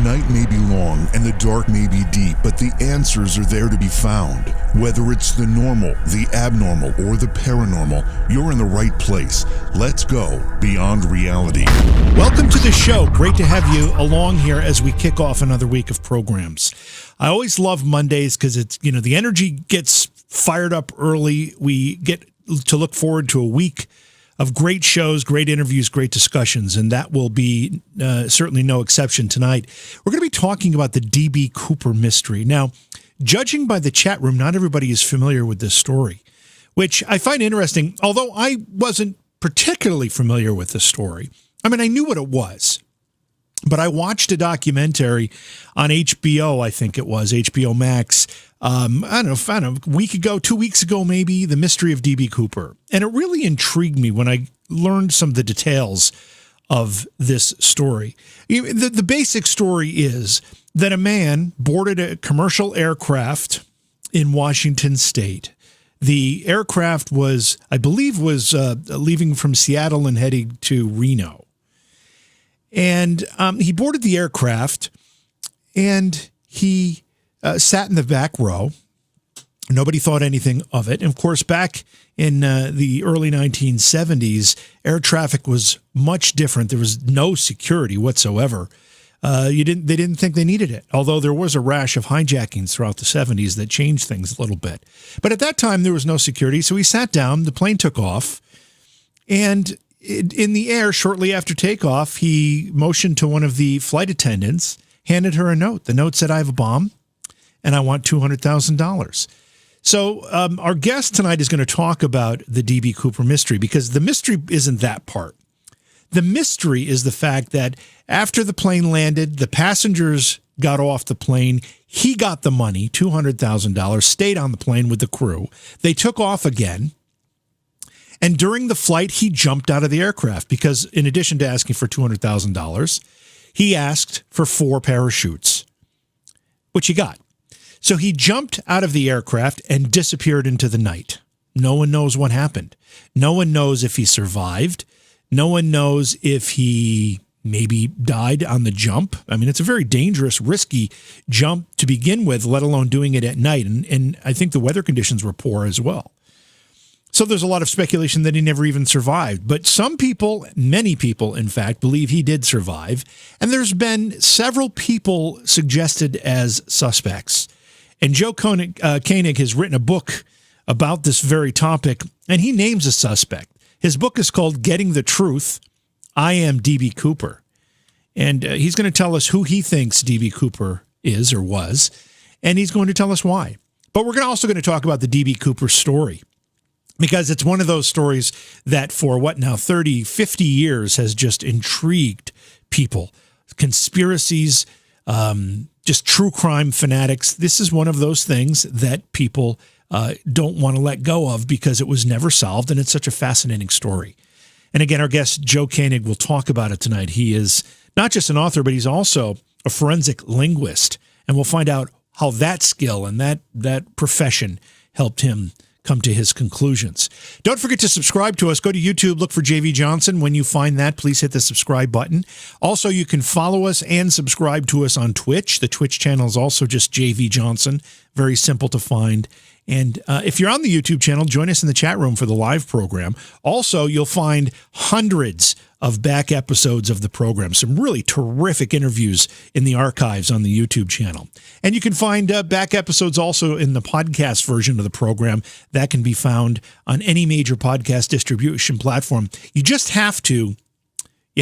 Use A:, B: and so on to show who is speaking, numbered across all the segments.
A: night may be long and the dark may be deep, but the answers are there to be found. Whether it's the normal, the abnormal, or the paranormal, you're in the right place. Let's go beyond reality.
B: Welcome to the show. Great to have you along here as we kick off another week of programs. I always love Mondays because it's, the energy gets fired up early. We get to look forward to a week of great shows, great interviews, great discussions, and that will be certainly no exception tonight. We're going to be talking about the D.B Cooper mystery. Now, judging by the chat room, not everybody is familiar with this story, which I find interesting, although I wasn't particularly familiar with this story. I mean, I knew what it was, but I watched a documentary on HBO, I think it was, HBO Max, I don't know, a week ago, 2 weeks ago maybe, The Mystery of D.B Cooper. And it really intrigued me when I learned some of the details of this story. The basic story is that a man boarded a commercial aircraft in Washington State. The aircraft was, I believe, leaving from Seattle and heading to Reno. And he boarded the aircraft, and he sat in the back row. Nobody thought anything of it. And of course, back in the early 1970s, air traffic was much different. There was no security whatsoever. They didn't think they needed it, although there was a rash of hijackings throughout the 70s that changed things a little bit. But at that time, there was no security, so he sat down, the plane took off, and in the air, shortly after takeoff, he motioned to one of the flight attendants, handed her a note. The note said, "I have a bomb, and I want $200,000. So our guest tonight is going to talk about the D.B. Cooper mystery, because the mystery isn't that part. The mystery is the fact that after the plane landed, the passengers got off the plane. He got the money, $200,000, stayed on the plane with the crew. They took off again. And during the flight, he jumped out of the aircraft because in addition to asking for $200,000, he asked for 4 parachutes, which he got. So he jumped out of the aircraft and disappeared into the night. No one knows what happened. No one knows if he survived. No one knows if he maybe died on the jump. I mean, it's a very dangerous, risky jump to begin with, let alone doing it at night. And I think the weather conditions were poor as well. So there's a lot of speculation that he never even survived. But some people, many people, in fact, believe he did survive. And there's been several people suggested as suspects. And Joe Koenig has written a book about this very topic, and he names a suspect. His book is called Getting the Truth, I Am D.B Cooper. And he's going to tell us who he thinks D.B Cooper is or was, and he's going to tell us why. But we're also going to talk about the D.B Cooper story, because it's one of those stories that for 30, 50 years has just intrigued people. Conspiracies, just true crime fanatics. This is one of those things that people don't want to let go of because it was never solved, and it's such a fascinating story. And again, our guest, Joe Koenig, will talk about it tonight. He is not just an author, but he's also a forensic linguist, and we'll find out how that skill and that profession helped him come to his conclusions. Don't forget to subscribe to us. Go to YouTube, look for JV Johnson. When you find that, please hit the subscribe button. Also, you can follow us and subscribe to us on Twitch. The Twitch channel is also just JV Johnson. Very simple to find. And if you're on the YouTube channel, join us in the chat room for the live program. Also, you'll find hundreds of back episodes of the program, some really terrific interviews in the archives on the YouTube channel. And you can find back episodes also in the podcast version of the program. That can be found on any major podcast distribution platform. You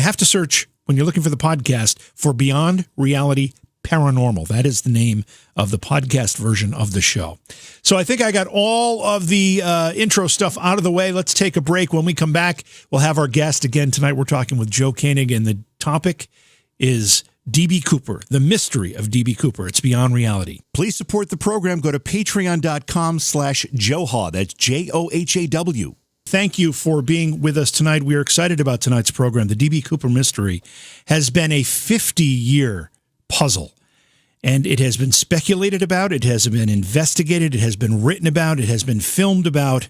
B: have to search, when you're looking for the podcast, for Beyond Reality Paranormal. That is the name of the podcast version of the show. So I think I got all of the intro stuff out of the way. Let's take a break. When we come back, we'll have our guest again. Tonight we're talking with Joe Koenig, and the topic is D.B Cooper, the mystery of D.B Cooper. It's Beyond Reality. Please support the program. Go to patreon.com/Johaw. That's JOHAW. Thank you for being with us tonight. We are excited about tonight's program. The D.B Cooper mystery has been a 50-year puzzle, and it has been speculated about, it has been investigated, it has been written about, it has been filmed about,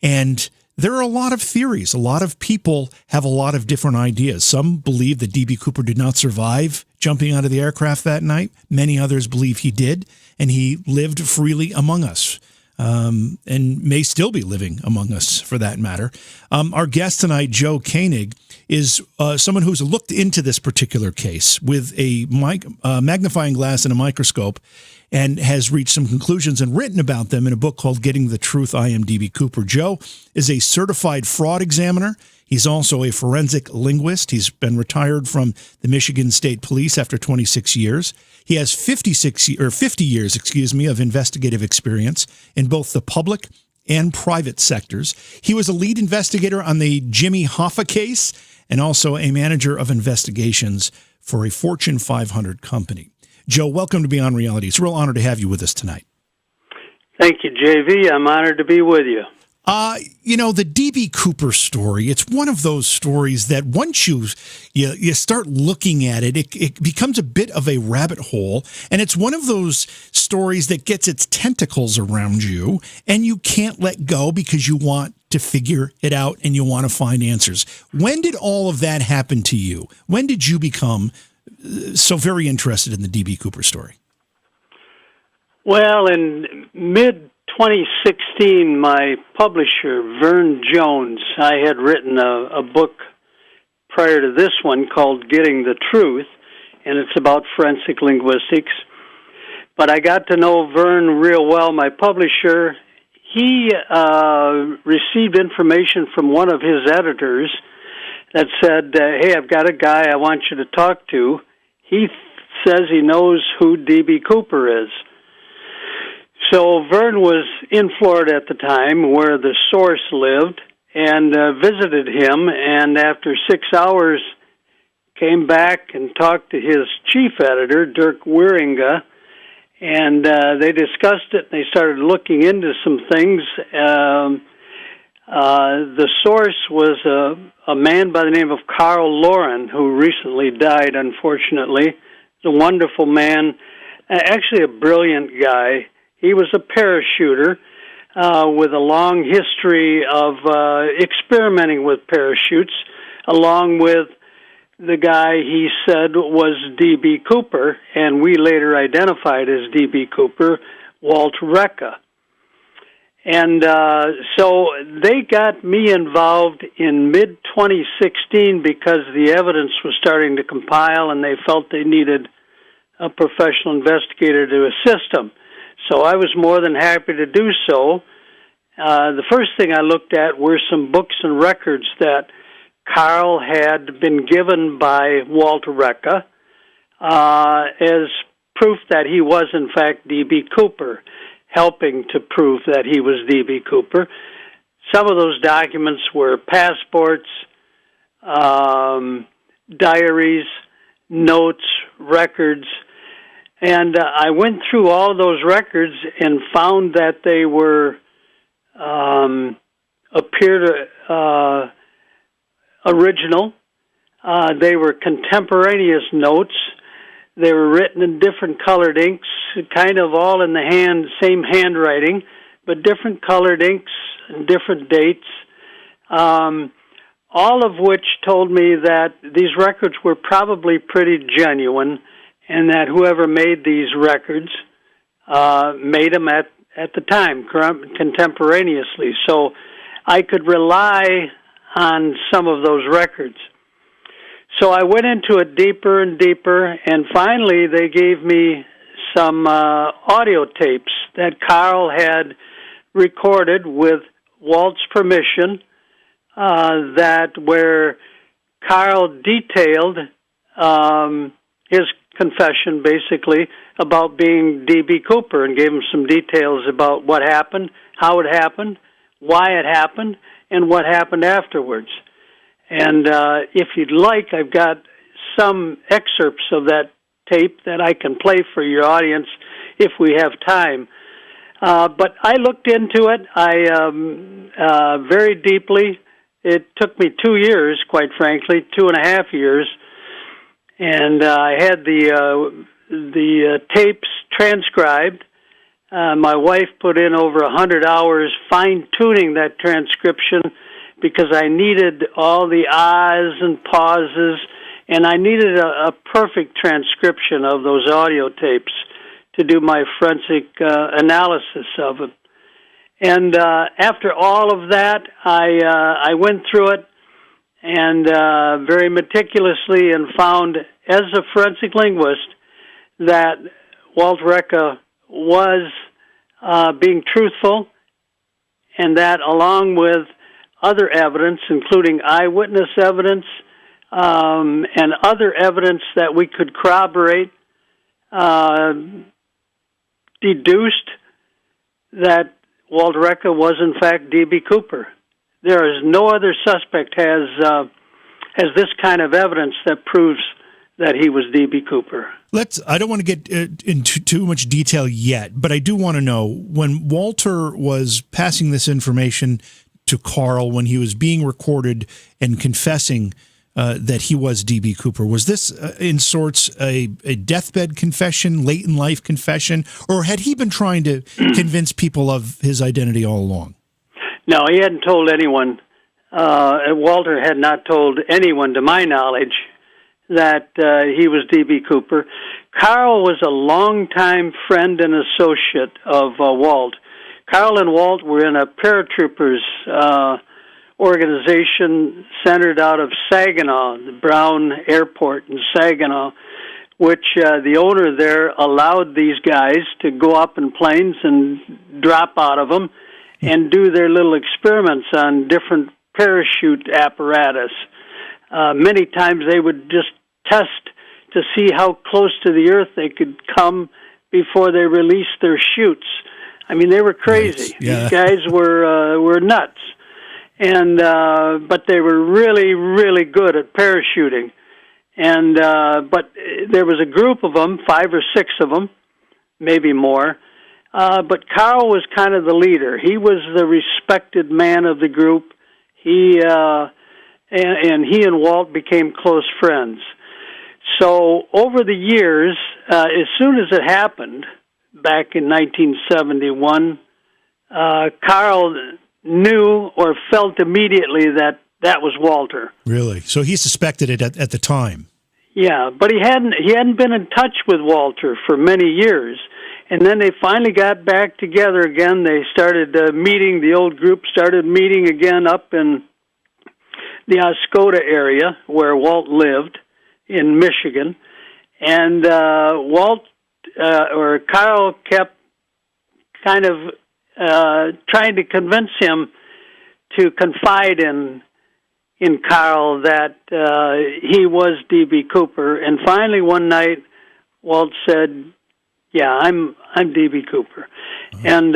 B: and there are a lot of theories. A lot of people have a lot of different ideas. Some believe that D.B. Cooper did not survive jumping out of the aircraft that night. Many others believe he did, and he lived freely among us, and may still be living among us for that matter. Our guest tonight, Joe Koenig, is someone who's looked into this particular case with a magnifying glass and a microscope, and has reached some conclusions and written about them in a book called Getting the Truth, I Am D.B. Cooper. Joe is a certified fraud examiner. He's also a forensic linguist. He's been retired from the Michigan State Police after 26 years. He has 50 years, of investigative experience in both the public and private sectors. He was a lead investigator on the Jimmy Hoffa case and also a manager of investigations for a Fortune 500 company. Joe, welcome to Beyond Reality. It's a real honor to have you with us tonight.
C: Thank you, JV. I'm honored to be with you.
B: The D.B. Cooper story, it's one of those stories that once you start looking at it, it becomes a bit of a rabbit hole. And it's one of those stories that gets its tentacles around you and you can't let go because you want to figure it out and you want to find answers. When did all of that happen to you? When did you become so very interested in the D.B. Cooper story?
C: Well, in mid-2016, my publisher, Vern Jones, I had written a book prior to this one called Getting the Truth, and it's about forensic linguistics. But I got to know Vern real well, my publisher. He received information from one of his editors that said, hey, I've got a guy I want you to talk to. He says he knows who D.B. Cooper is. So Vern was in Florida at the time where the source lived and visited him, and after 6 hours came back and talked to his chief editor, Dirk Wieringa, and they discussed it. They started looking into some things. The source was a man by the name of Carl Lauren, who recently died, unfortunately. He's a wonderful man, actually a brilliant guy. He was a parachuter with a long history of experimenting with parachutes, along with the guy he said was D.B. Cooper, and we later identified as D.B. Cooper, Walt Recca. And so they got me involved in mid-2016 because the evidence was starting to compile and they felt they needed a professional investigator to assist them. So I was more than happy to do so. The first thing I looked at were some books and records that Carl had been given by Walter Recca as proof that he was, in fact, D.B. Cooper, helping to prove that he was D.B. Cooper. Some of those documents were passports, diaries, notes, records, and I went through all those records and found that they were original. They were contemporaneous notes. They were written in different colored inks, kind of all in the same handwriting, but different colored inks and different dates, all of which told me that these records were probably pretty genuine and that whoever made these records made them at the time, contemporaneously. So I could rely on some of those records. So I went into it deeper and deeper, and finally they gave me some audio tapes that Carl had recorded with Walt's permission, where Carl detailed his confession, basically, about being D.B. Cooper, and gave him some details about what happened, how it happened, why it happened, and what happened afterwards. And if you'd like, I've got some excerpts of that tape that I can play for your audience if we have time. But I looked into it very deeply. It took me 2 years, quite frankly, 2.5 years. And I had the tapes transcribed. My wife put in over 100 hours fine-tuning that transcription because I needed all the ahs and pauses, and I needed a perfect transcription of those audio tapes to do my forensic analysis of it. And after all of that, I went through it and very meticulously, and found, as a forensic linguist, that Walt Recca was being truthful, and that along with other evidence, including eyewitness evidence and other evidence that we could corroborate, deduced that Walt Recca was in fact D.B. Cooper. There is no other suspect has this kind of evidence that proves that he was D.B. Cooper.
B: I don't want to get into too much detail yet, but I do want to know, when Walter was passing this information to Carl, when he was being recorded and confessing that he was D.B. Cooper, was this in sorts a deathbed confession, late in life confession, or had he been trying to convince people of his identity all along?
C: No, he hadn't told anyone. Walter had not told anyone, to my knowledge, that he was D.B. Cooper. Carl was a longtime friend and associate of Walt. Carl and Walt were in a paratroopers organization centered out of Saginaw, the Brown Airport in Saginaw, which the owner there allowed these guys to go up in planes and drop out of them and do their little experiments on different parachute apparatus. Many times they would just test to see how close to the earth they could come before they released their chutes. I mean, they were crazy. Right. Yeah. These guys were nuts, and but they were really, really good at parachuting. And but there was a group of them, 5 or 6 of them, maybe more. But Carl was kind of the leader. He was the respected man of the group. He and Walt became close friends. So over the years, as soon as it happened, back in 1971, Carl knew or felt immediately that was Walter.
B: Really? So he suspected it at the time?
C: Yeah, but he hadn't been in touch with Walter for many years. And then they finally got back together again. They started meeting, the old group started meeting again up in the Oscoda area where Walt lived in Michigan. And Carl kept kind of trying to convince him to confide in Carl that he was D.B. Cooper. And finally one night, Walt said, "Yeah, I'm D.B. Cooper." Uh-huh. And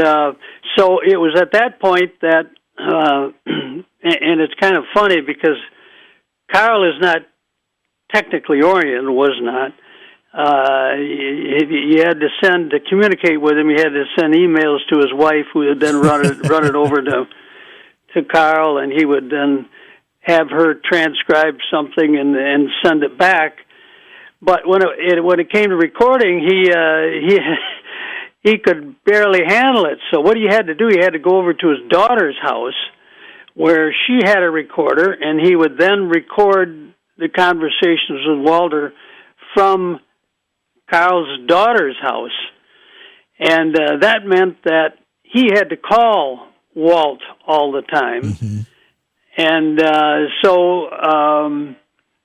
C: so it was at that point that, and it's kind of funny because Carl is not technically oriented, was not. You had to to communicate with him, you had to send emails to his wife, who would then run it over to Carl, and he would then have her transcribe something and send it back. But when it came to recording, he could barely handle it. So what he had to do, he had to go over to his daughter's house, where she had a recorder, and he would then record the conversations with Walter from Carl's daughter's house. And that meant that he had to call Walt all the time. Mm-hmm. And so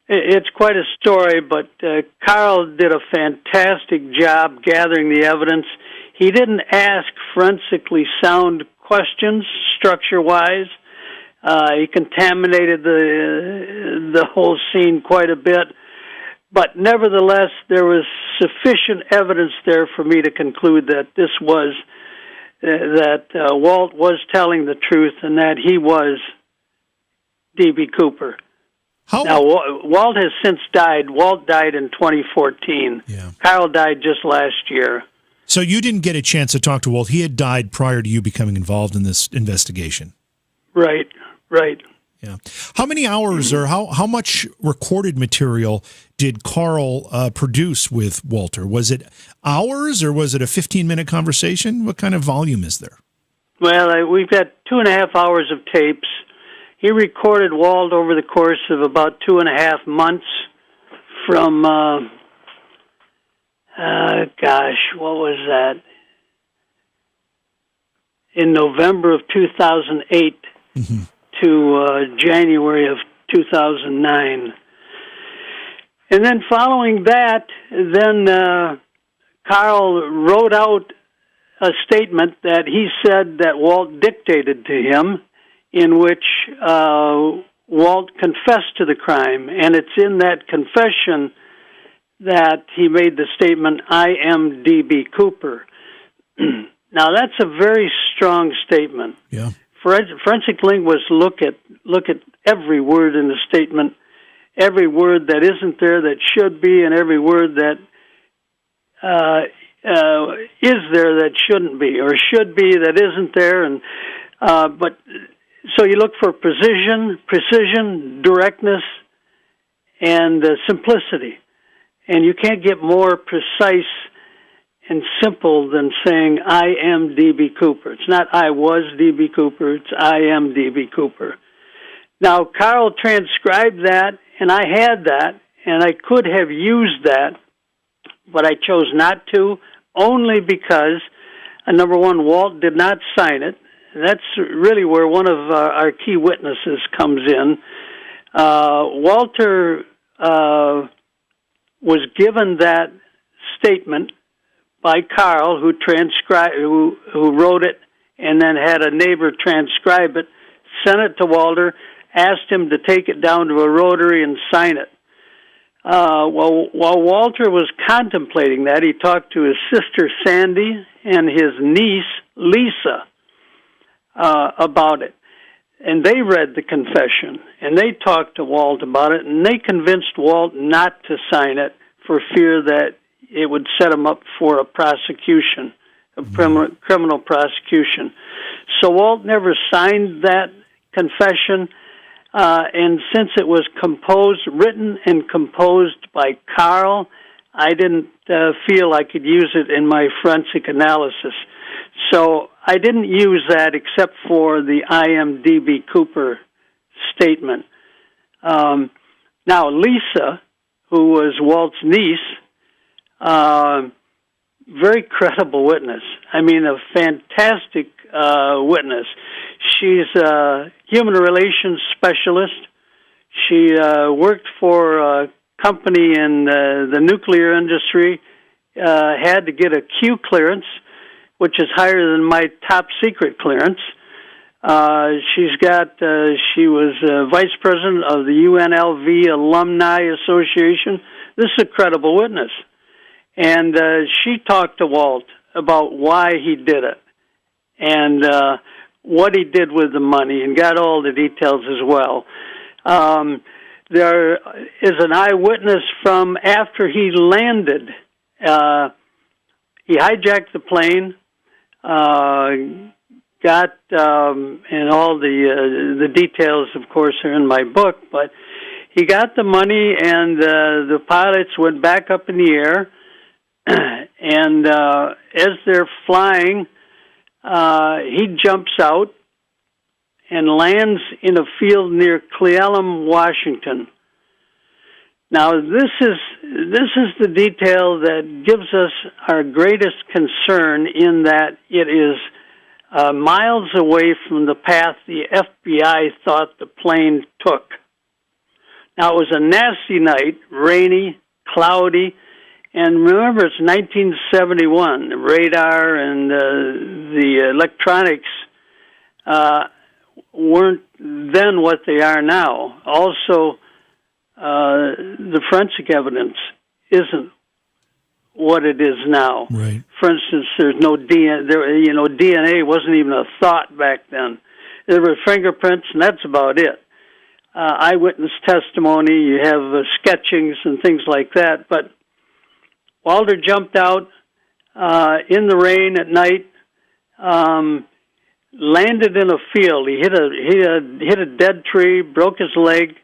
C: it's quite a story, but Carl did a fantastic job gathering the evidence. He didn't ask forensically sound questions, structure-wise. He contaminated the whole scene quite a bit. But nevertheless, there was sufficient evidence there for me to conclude that this was, Walt was telling the truth and that he was D.B. Cooper. Now, Walt has since died. Walt died in 2014. Yeah. Carl died just last year.
B: So you didn't get a chance to talk to Walt. He had died prior to you becoming involved in this investigation.
C: Right.
B: Yeah. How many hours or how much recorded material did Carl produce with Walter? Was it hours or was it a 15-minute conversation? What kind of volume is there?
C: Well, we've got 2.5 hours of tapes. he recorded Walt over the course of about 2.5 months from, what was that? In November of 2008 to January of 2009. And then following that, Carl wrote out a statement that he said that Walt dictated to him, in which Walt confessed to the crime. And it's in that confession that he made the statement, "I am D.B. Cooper." Now, that's a very strong statement.
B: Yeah.
C: Forensic linguists look at every word in the statement, every word that isn't there that should be, and every word that is there that shouldn't be, or should be that isn't there. And but so you look for precision, directness, and simplicity. And you can't get more precise and simple than saying, "I am D.B. Cooper." It's not "I was D.B. Cooper," it's "I am D.B. Cooper." Now, Carl transcribed that, and I had that, and I could have used that, but I chose not to, only because, number one, Walt did not sign it. That's really where one of our key witnesses comes in. Walter was given that statement by Carl, who wrote it, and then had a neighbor transcribe it, sent it to Walter, asked him to take it down to a rotary and sign it. While Walter was contemplating that, he talked to his sister Sandy and his niece Lisa about it. And they read the confession, and they talked to Walt about it, and they convinced Walt not to sign it for fear that it would set him up for a prosecution, a criminal prosecution. So Walt never signed that confession, and since it was written and composed by Carl, I didn't feel I could use it in my forensic analysis. So I didn't use that except for the "I am D.B. Cooper" statement. Now, Lisa, who was Walt's niece, very credible witness. I mean, a fantastic witness. She's a human relations specialist. She worked for a company in the nuclear industry, had to get a Q clearance, which is higher than my top secret clearance. She was vice president of the UNLV Alumni Association. This is a credible witness. And she talked to Walt about why he did it and what he did with the money, and got all the details as well. There is an eyewitness from after he landed. He hijacked the plane, got, and all the details, of course, are in my book, but he got the money, and the pilots went back up in the air, and as they're flying, he jumps out and lands in a field near Cleellum, Washington. Now, this is the detail that gives us our greatest concern, in that it is miles away from the path the FBI thought the plane took. Now, it was a nasty night, rainy, cloudy, and remember, it's 1971. The radar and the electronics weren't then what they are now. Also, the forensic evidence isn't what it is now.
B: Right.
C: For instance, there's no DNA. DNA wasn't even a thought back then. There were fingerprints, and that's about it. Eyewitness testimony. You have sketchings and things like that. But Walter jumped out in the rain at night. Landed in a field. He hit a dead tree, broke his leg,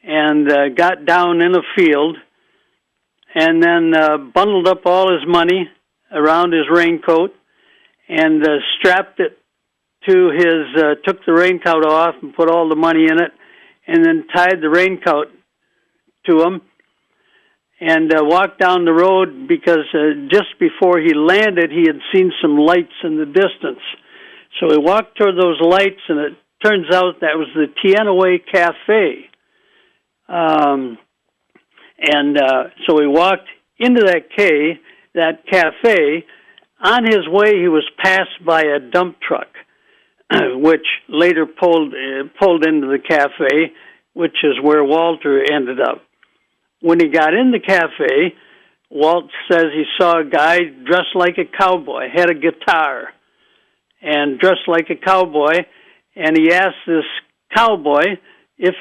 C: and got down in a field, and then bundled up all his money around his raincoat and strapped it to took the raincoat off and put all the money in it, and then tied the raincoat to him, and walked down the road because just before he landed, he had seen some lights in the distance. So he walked toward those lights, and it turns out that was the Tianaway Cafe. So he walked into that cafe. On his way, he was passed by a dump truck, which later pulled into the cafe, which is where Walter ended up. When he got in the cafe, Walt says he saw a guy dressed like a cowboy, had a guitar, and dressed like a cowboy, and he asked this cowboy if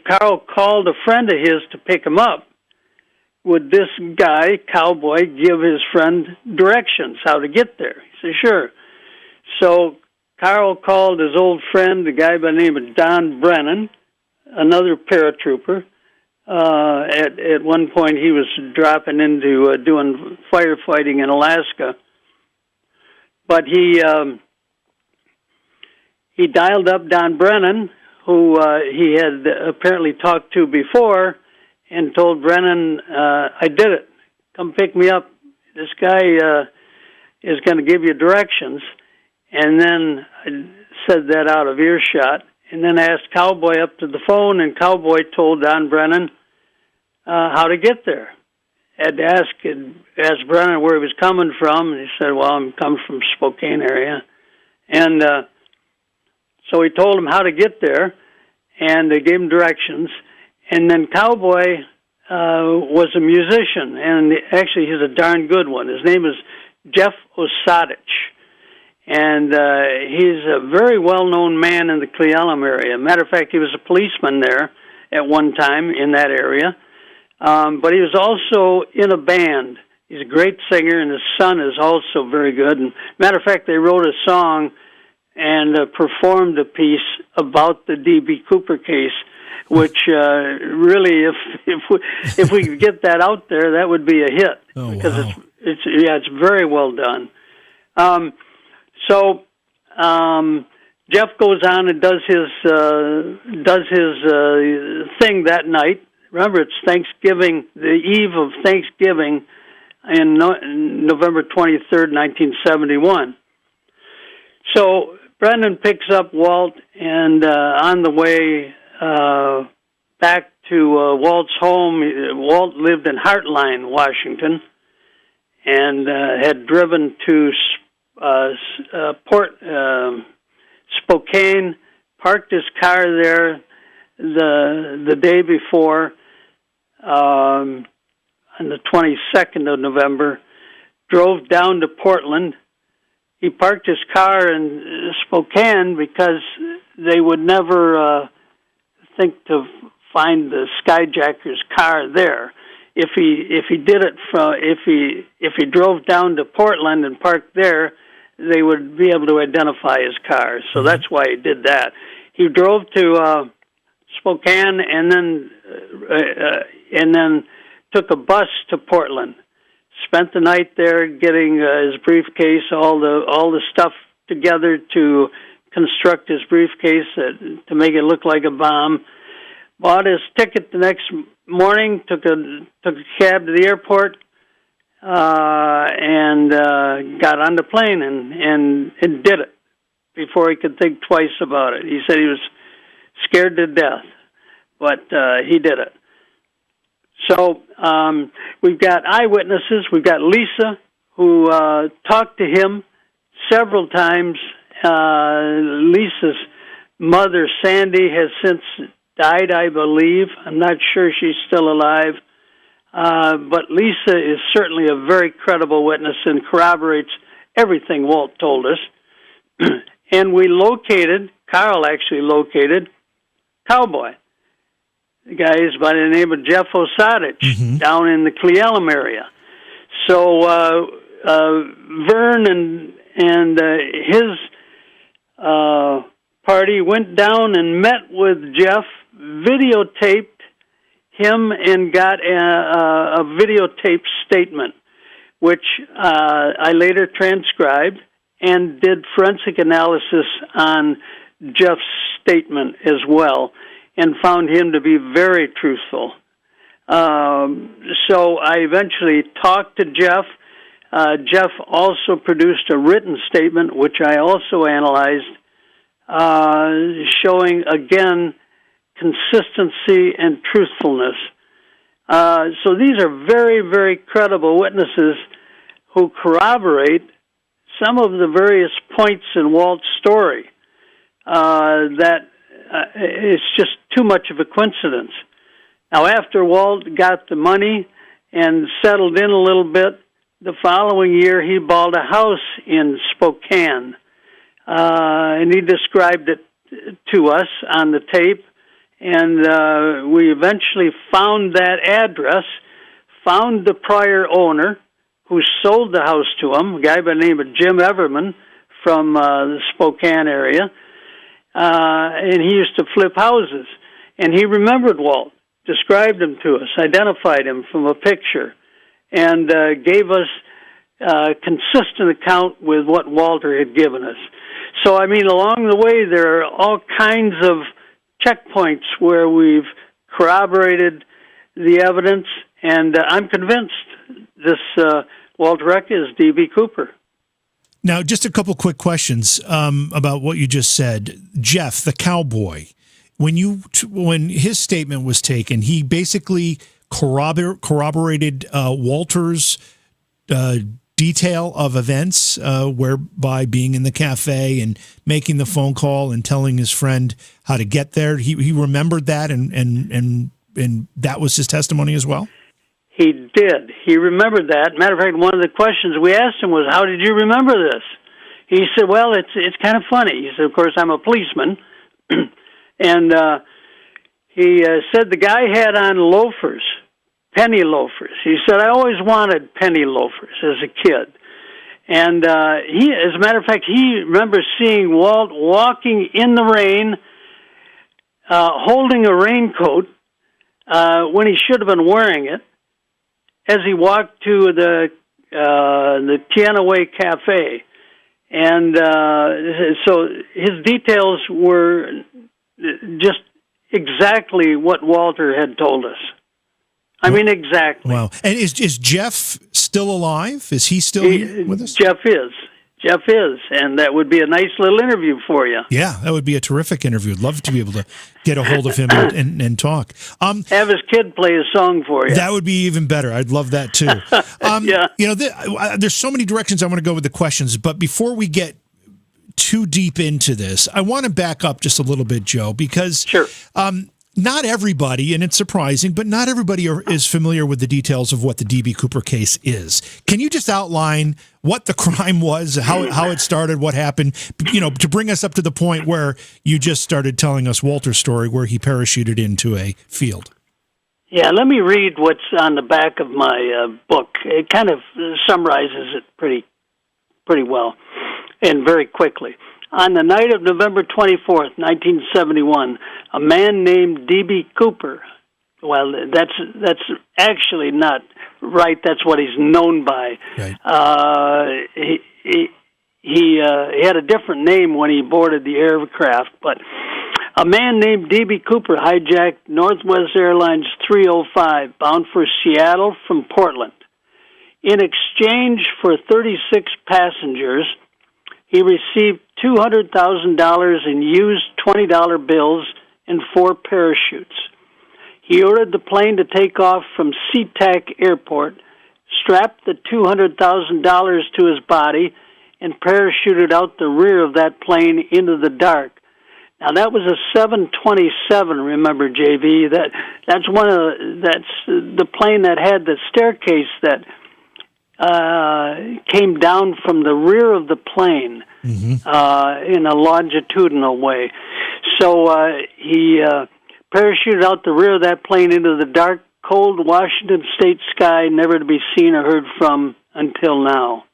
C: Carl called a friend of his to pick him up, would this guy, cowboy, give his friend directions how to get there? He said, sure. So Carl called his old friend, a guy by the name of Don Brennan, another paratrooper. At one point, he was dropping into doing firefighting in Alaska. But he dialed up Don Brennan, who he had apparently talked to before, and told Brennan, I did it. Come pick me up. This guy is going to give you directions. And then I said that out of earshot, and then asked Cowboy up to the phone, and Cowboy told Don Brennan how to get there. Had asked Brennan where he was coming from, and he said, well, I'm coming from Spokane area. And so he told him how to get there, and they gave him directions. And then Cowboy was a musician, and actually he's a darn good one. His name is Jeff Osadich, and he's a very well-known man in the Cle Elum area. Matter of fact, he was a policeman there at one time in that area, but he was also in a band. He's a great singer, and his son is also very good. And matter of fact, they wrote a song and performed a piece about the D.B. Cooper case, which really, if we could get that out there, that would be a hit.
B: Oh,
C: because
B: wow.
C: it's very well done. So Jeff goes on and does his thing that night. Remember, it's Thanksgiving, the eve of Thanksgiving, in November 23rd, 1971. So Brendan picks up Walt, and on the way back to Walt's home, Walt lived in Heartline, Washington, and had driven to Spokane, parked his car there the day before, on the 22nd of November, drove down to Portland. He parked his car in Spokane because they would never think to find the skyjacker's car there. If he did it if he drove down to Portland and parked there, they would be able to identify his car. So that's why he did that. He drove to Spokane and then took a bus to Portland. Spent the night there getting his briefcase, all the stuff together to construct his briefcase to make it look like a bomb. Bought his ticket the next morning, took a cab to the airport, and got on the plane and did it before he could think twice about it. He said he was scared to death, but he did it. So we've got eyewitnesses. We've got Lisa, who talked to him several times. Lisa's mother, Sandy, has since died, I believe. I'm not sure she's still alive. But Lisa is certainly a very credible witness and corroborates everything Walt told us. And Carl actually located Cowboy. The guy is by the name of Jeff Osadich, down in the Cle Elum area. So Vern and his party went down and met with Jeff, videotaped him, and got a videotaped statement, which I later transcribed and did forensic analysis on Jeff's statement as well, and found him to be very truthful. So I eventually talked to Jeff. Jeff also produced a written statement, which I also analyzed, showing, again, consistency and truthfulness. So these are very, very credible witnesses who corroborate some of the various points in Walt's story that it's just too much of a coincidence. Now, after Walt got the money and settled in a little bit, the following year he bought a house in Spokane, and he described it to us on the tape, and we eventually found that address, found the prior owner who sold the house to him, a guy by the name of Jim Everman from the Spokane area, and he used to flip houses. And he remembered Walt, described him to us, identified him from a picture, and gave us a consistent account with what Walter had given us. So, I mean, along the way, there are all kinds of checkpoints where we've corroborated the evidence, and I'm convinced this Walt Wreck is D.B. Cooper.
B: Now, just a couple quick questions about what you just said. Jeff, the cowboy, when his statement was taken, he basically corroborated Walter's detail of events, whereby being in the cafe and making the phone call and telling his friend how to get there. He remembered that, and that was his testimony as well?
C: He did. He remembered that. Matter of fact, one of the questions we asked him was, how did you remember this? He said, well, it's kind of funny. He said, of course, I'm a policeman. And he said the guy had on loafers, penny loafers. He said, I always wanted penny loafers as a kid. And he, as a matter of fact, he remembers seeing Walt walking in the rain, holding a raincoat when he should have been wearing it, as he walked to the Tianaway Cafe. And so his details were just exactly what Walter had told us. I mean, exactly.
B: Wow. And is Jeff still alive? Is he still here with us?
C: Jeff is, and that would be a nice little interview for you.
B: Yeah, that would be a terrific interview. I'd love to be able to get a hold of him and talk.
C: Have his kid play a song for you.
B: That would be even better. I'd love that too.
C: Yeah.
B: You know, there's so many directions I want to go with the questions, but before we get too deep into this, I want to back up just a little bit, Joe, because
C: sure.
B: Not everybody, and it's surprising, but not everybody is familiar with the details of what the D.B. Cooper case is. Can you just outline what the crime was, how it started, what happened, you know, to bring us up to the point where you just started telling us Walter's story, where he parachuted into a field?
C: Yeah, let me read what's on the back of my book. It kind of summarizes it pretty well and very quickly. On the night of November 24th, 1971, a man named D.B. Cooper, well, that's actually not right. That's what he's known by. Right. He had a different name when he boarded the aircraft, but a man named D.B. Cooper hijacked Northwest Airlines 305 bound for Seattle from Portland. In exchange for 36 passengers, he received $200,000 in used $20 bills and 4 parachutes. He ordered the plane to take off from SeaTac Airport, strapped the $200,000 to his body, and parachuted out the rear of that plane into the dark. Now that was a 727. Remember, JV, that's the plane that had the staircase that came down from the rear of the plane in a longitudinal way. So he parachuted out the rear of that plane into the dark, cold Washington state sky, never to be seen or heard from until now.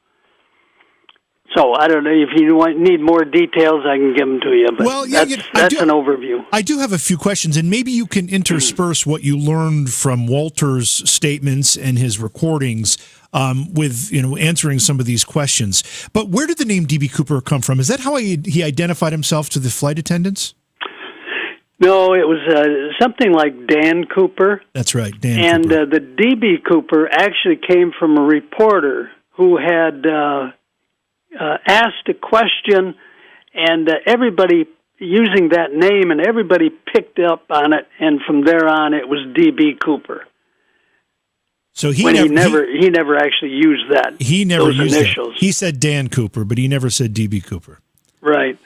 C: So I don't know if you need more details, I can give them to you. But well, yeah, that's an overview.
B: I do have a few questions, and maybe you can intersperse what you learned from Walter's statements and his recordings with answering some of these questions. But where did the name D.B. Cooper come from? Is that how he identified himself to the flight attendants?
C: No, it was something like Dan Cooper.
B: That's right, Dan
C: and,
B: Cooper.
C: And the D.B. Cooper actually came from a reporter who had asked a question, and everybody using that name, and everybody picked up on it, and from there on, it was D.B. Cooper.
B: So he
C: never actually used that.
B: He never
C: those
B: used
C: initials.
B: That. He said Dan Cooper, but he never said D.B. Cooper.
C: Right.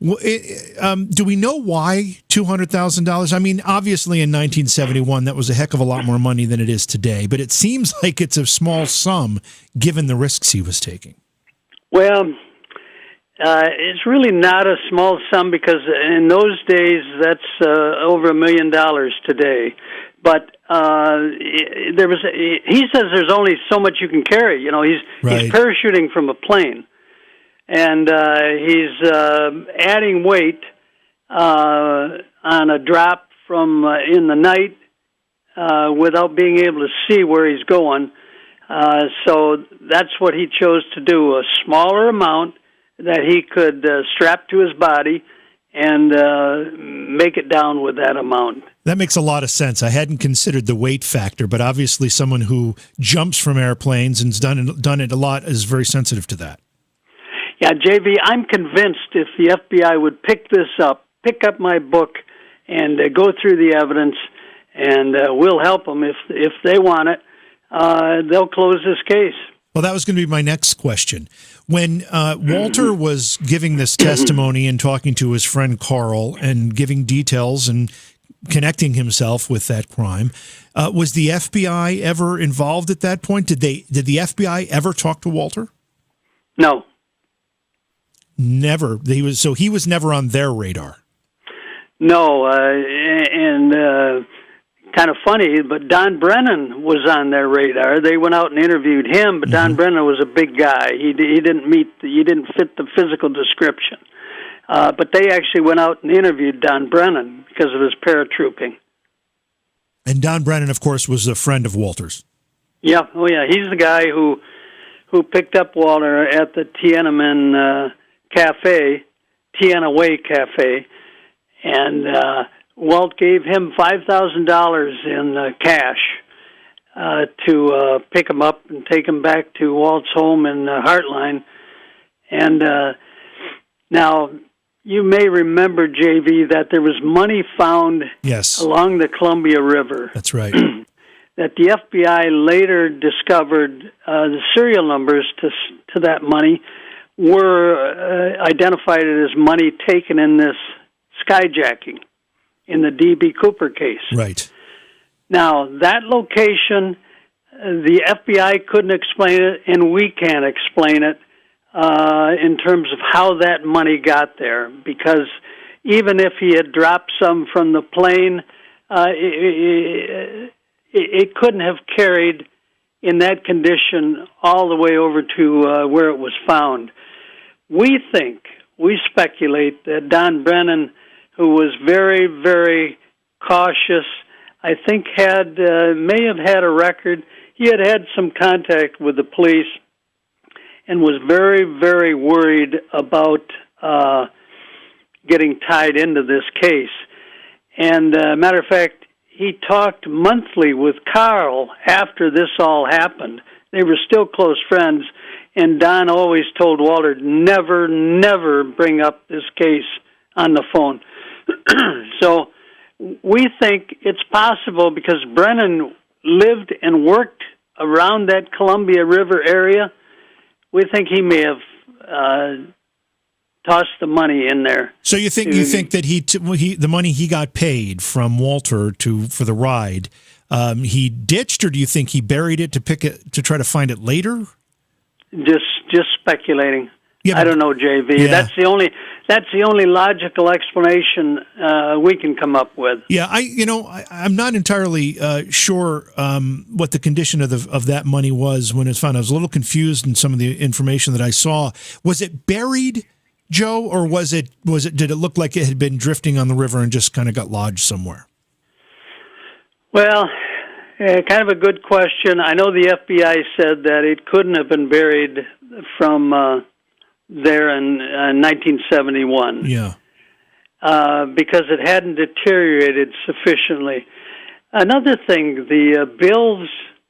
B: Do we know why $200,000? I mean, obviously in 1971, that was a heck of a lot more money than it is today, but it seems like it's a small sum given the risks he was taking.
C: Well, it's really not a small sum because in those days, that's over $1 million today. But he says there's only so much you can carry. He's parachuting from a plane. And he's adding weight on a drop from in the night without being able to see where he's going. So that's what he chose to do, a smaller amount that he could strap to his body and make it down with that amount.
B: That makes a lot of sense. I hadn't considered the weight factor, but obviously someone who jumps from airplanes and's done it a lot is very sensitive to that.
C: Yeah, JV, I'm convinced if the FBI would pick up my book, and go through the evidence, and we'll help them if they want it, they'll close this case.
B: Well, that was going to be my next question. When Walter was giving this testimony and talking to his friend Carl and giving details and connecting himself with that crime, was the FBI ever involved at that point? Did the FBI ever talk to Walter?
C: No.
B: Never. He was never on their radar.
C: No, and kind of funny, but Don Brennan was on their radar. They went out and interviewed him, but Don Brennan was a big guy. He didn't fit the physical description. But they actually went out and interviewed Don Brennan because of his paratrooping.
B: And Don Brennan, of course, was a friend of Walter's.
C: Yeah, he's the guy who picked up Walter at the Tiananmen Tianaway Cafe, and Walt gave him $5,000 in cash to pick him up and take him back to Walt's home in Heartline. And now, you may remember, JV, that there was money found along the Columbia River.
B: That's right.
C: That the FBI later discovered the serial numbers to that money were identified as money taken in this skyjacking in the D.B. Cooper case.
B: Right.
C: Now, that location, the FBI couldn't explain it, and we can't explain it in terms of how that money got there, because even if he had dropped some from the plane, it couldn't have carried in that condition all the way over to where it was found. We speculate that Don Brennan, who was very, very cautious, I think may have had a record. He had some contact with the police and was very, very worried about getting tied into this case. And matter of fact, he talked monthly with Carl after this all happened. They were still close friends, and Don always told Walter, never bring up this case on the phone. So we think it's possible because Brennan lived and worked around that Columbia River area. We think he may have tossed the money in there. So you think
B: that the money he got paid from Walter for the ride, he ditched, or do you think he buried it to try to find it later?
C: Just speculating.
B: Yeah,
C: I don't know, JV. Yeah. That's the only logical explanation we can come up with.
B: Yeah, I'm not entirely sure what the condition of that money was when it was found. I was a little confused in some of the information that I saw. Was it buried, Joe, or did it look like it had been drifting on the river and just kind of got lodged somewhere?
C: Well, Kind of a good question. I know the FBI said that it couldn't have been buried from there in 1971.
B: Yeah.
C: Because it hadn't deteriorated sufficiently. Another thing, the bills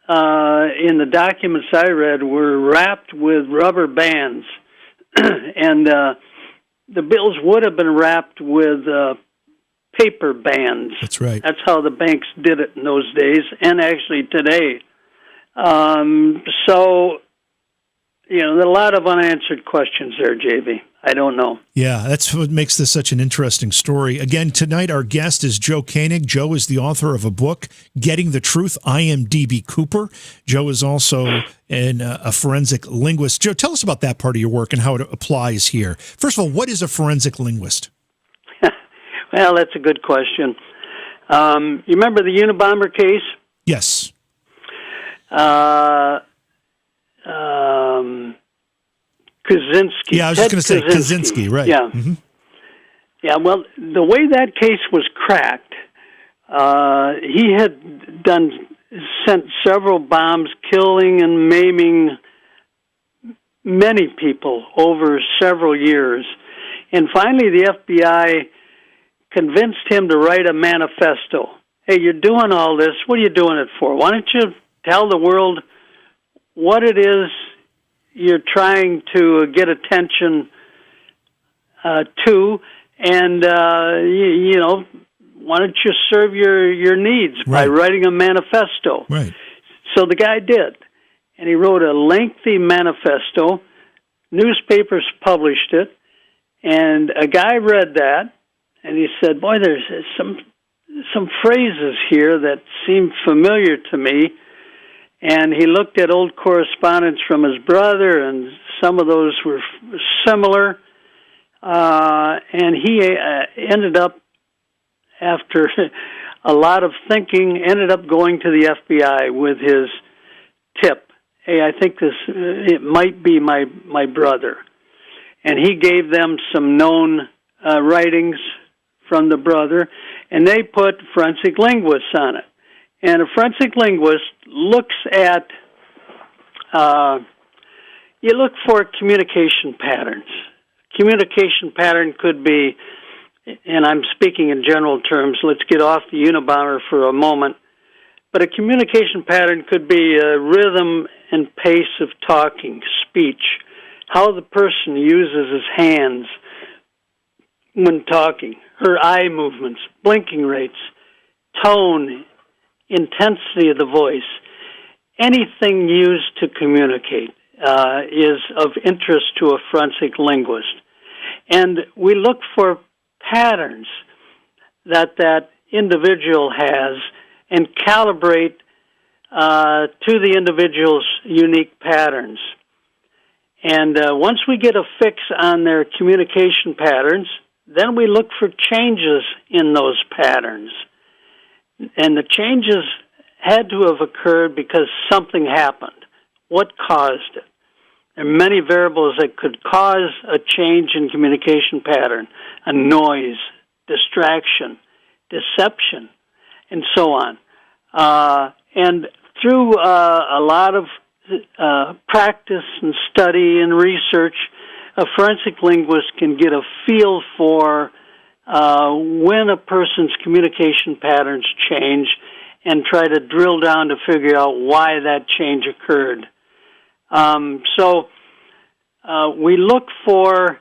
C: in the documents I read were wrapped with rubber bands, and the bills would have been wrapped with paper bands.
B: That's right.
C: That's how the banks did it in those days, and actually today. So, there are a lot of unanswered questions there, JB. I don't know.
B: Yeah, that's what makes this such an interesting story. Again, tonight our guest is Joe Koenig. Joe is the author of a book, Getting the Truth. I am D.B. Cooper. Joe is also a forensic linguist. Joe, tell us about that part of your work and how it applies here. First of all, what is a forensic linguist?
C: Well, that's a good question. You remember the Unabomber case?
B: Yes.
C: Kaczynski.
B: Yeah, I was just going to say Kaczynski, right.
C: Yeah.
B: Mm-hmm.
C: Yeah, well, the way that case was cracked, he had sent several bombs, killing and maiming many people over several years. And finally, the FBI convinced him to write a manifesto. Hey, you're doing all this. What are you doing it for? Why don't you tell the world what it is you're trying to get attention to, and why don't you serve your needs by writing a manifesto?
B: Right.
C: So the guy did, and he wrote a lengthy manifesto. Newspapers published it, and a guy read that, and he said, "Boy, there's some phrases here that seem familiar to me." And he looked at old correspondence from his brother, and some of those were similar. And he ended up, after a lot of thinking, ended up going to the FBI with his tip. Hey, I think it might be my brother. And he gave them some known writings from the brother, and they put forensic linguists on it. And a forensic linguist looks at, you look for communication patterns. Communication pattern could be, and I'm speaking in general terms, let's get off the Unabomber for a moment, but a communication pattern could be a rhythm and pace of talking, speech, how the person uses his hands when talking, her eye movements, blinking rates, tone, intensity of the voice. Anything used to communicate is of interest to a forensic linguist. And we look for patterns that individual has and calibrate to the individual's unique patterns. And once we get a fix on their communication patterns, then we look for changes in those patterns. And the changes had to have occurred because something happened. What caused it? There are many variables that could cause a change in communication pattern: a noise, distraction, deception, and so on. And through a lot of practice and study and research, a forensic linguist can get a feel for when a person's communication patterns change and try to drill down to figure out why that change occurred. So we look for